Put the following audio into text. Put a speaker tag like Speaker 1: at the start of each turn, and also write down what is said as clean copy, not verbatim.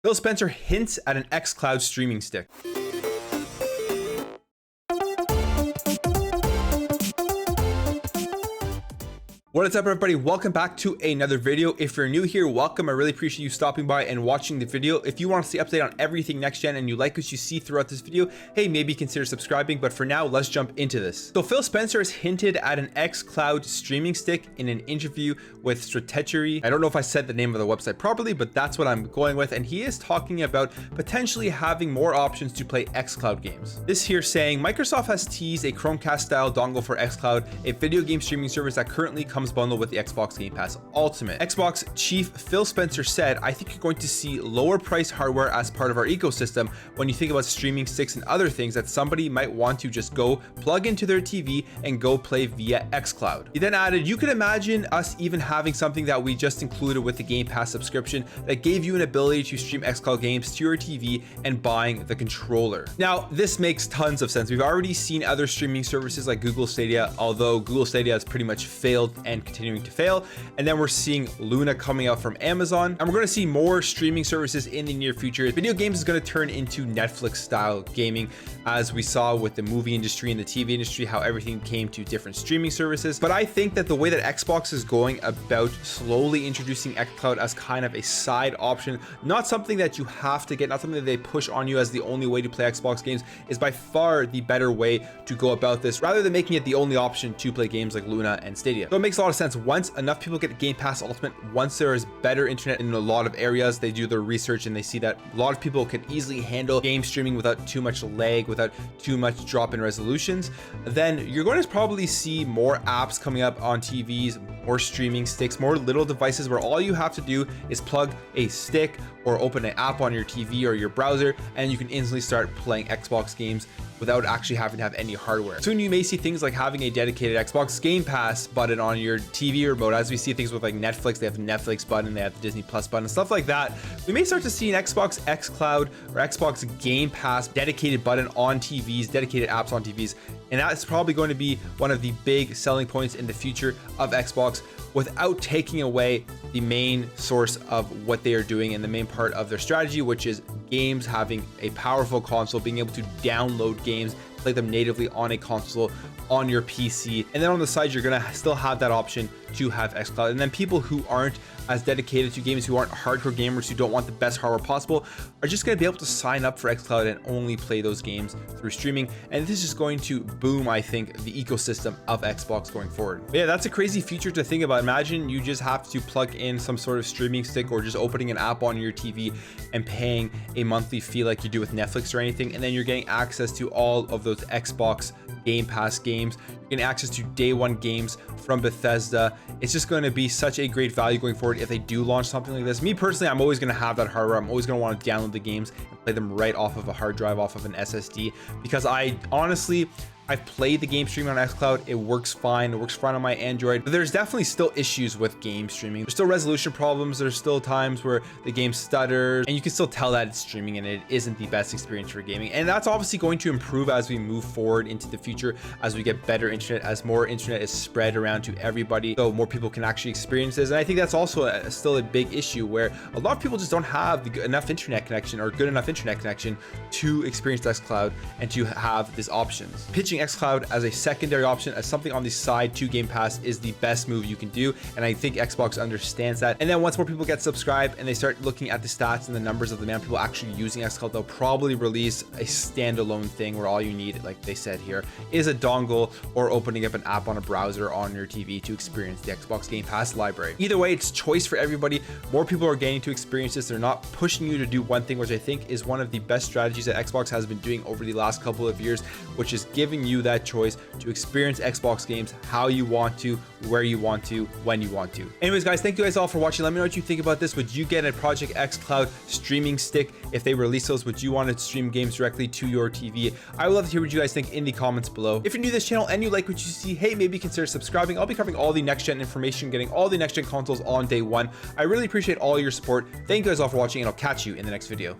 Speaker 1: Phil Spencer hints at an xCloud streaming stick. What is up, everybody? Welcome back to another video. If you're new here, welcome. I really appreciate you stopping by and watching the video. If you want to stay updated on everything next gen and you like what you see throughout this video, hey, maybe consider subscribing. But for now, let's jump into this. So Phil Spencer has hinted at an xCloud streaming stick in an interview with Stratechery. I don't know if I said the name of the website properly, but that's what I'm going with. And he is talking about potentially having more options to play xCloud games. This here saying Microsoft has teased a Chromecast style dongle for xCloud, a video game streaming service that currently comes bundled with the Xbox Game Pass Ultimate. Xbox chief Phil Spencer said, I think you're going to see lower priced hardware as part of our ecosystem when you think about streaming sticks and other things that somebody might want to just go plug into their TV and go play via xCloud. He then added, you could imagine us even having something that we just included with the Game Pass subscription that gave you an ability to stream xCloud games to your TV and buying the controller. Now, this makes tons of sense. We've already seen other streaming services like Google Stadia, although Google Stadia has pretty much failed and continuing to fail. And then we're seeing Luna coming out from Amazon, and we're going to see more streaming services in the near future. Video games is going to turn into Netflix style gaming, as we saw with the movie industry and the TV industry, how everything came to different streaming services. But I think that the way that Xbox is going about slowly introducing xCloud as kind of a side option, not something that you have to get, not something that they push on you as the only way to play Xbox games, is by far the better way to go about this, rather than making it the only option to play games like Luna and Stadia. So it makes a lot of sense. Once enough people get Game Pass Ultimate, once there is better internet in a lot of areas, they do their research and they see that a lot of people can easily handle game streaming without too much lag, without too much drop in resolutions, then you're going to probably see more apps coming up on TVs, more streaming sticks, more little devices where all you have to do is plug a stick or open an app on your TV or your browser, and you can instantly start playing Xbox games without actually having to have any hardware. Soon you may see things like having a dedicated Xbox Game Pass button on your TV remote, as we see things with like Netflix. They have the Netflix button, they have the Disney Plus button, stuff like that. We may start to see an Xbox xCloud or Xbox Game Pass dedicated button on TVs, dedicated apps on TVs, and that's probably going to be one of the big selling points in the future of Xbox, without taking away the main source of what they are doing and the main part of their strategy, which is games, having a powerful console, being able to download games, play them natively on a console, on your PC. And then on the side, you're gonna still have that option to have xCloud. And then people who aren't as dedicated to games, who aren't hardcore gamers, who don't want the best hardware possible, are just going to be able to sign up for xCloud and only play those games through streaming. And this is going to boom, I think, the ecosystem of Xbox going forward. But yeah, that's a crazy feature to think about. Imagine you just have to plug in some sort of streaming stick or just opening an app on your TV and paying a monthly fee like you do with Netflix or anything, and then you're getting access to all of those Xbox Game Pass games. You're getting access to day one games from Bethesda. It's just going to be such a great value going forward if they do launch something like this. Me personally, I'm always going to have that hardware. I'm always going to want to download the games and play them right off of a hard drive, off of an SSD, because I've played the game streaming on xCloud. It works fine. It works fine on my Android, but there's definitely still issues with game streaming. There's still resolution problems. There's still times where the game stutters, and you can still tell that it's streaming and it isn't the best experience for gaming. And that's obviously going to improve as we move forward into the future, as we get better internet, as more internet is spread around to everybody, so more people can actually experience this. And I think that's also still a big issue, where a lot of people just don't have enough internet connection or good enough internet connection to experience xCloud and to have these options. Pitching xCloud as a secondary option, as something on the side to Game Pass, is the best move you can do, and I think Xbox understands that. And then once more people get subscribed and they start looking at the stats and the numbers of the amount of people actually using xCloud, they'll probably release a standalone thing where all you need, like they said here, is a dongle or opening up an app on a browser on your TV to experience the Xbox Game Pass library. Either way, it's choice for everybody. More people are getting to experience this. They're not pushing you to do one thing, which I think is one of the best strategies that Xbox has been doing over the last couple of years, which is giving you that choice to experience Xbox games how you want to, where you want to, when you want to. Anyways, guys, thank you guys all for watching. Let me know what you think about this. Would you get a Project xCloud streaming stick if they release those? Would you want to stream games directly to your TV? I would love to hear what you guys think in the comments below. If you're new to this channel and you like what you see, hey, maybe consider subscribing. I'll be covering all the next gen information, getting all the next gen consoles on day one. I really appreciate all your support. Thank you guys all for watching, and I'll catch you in the next video.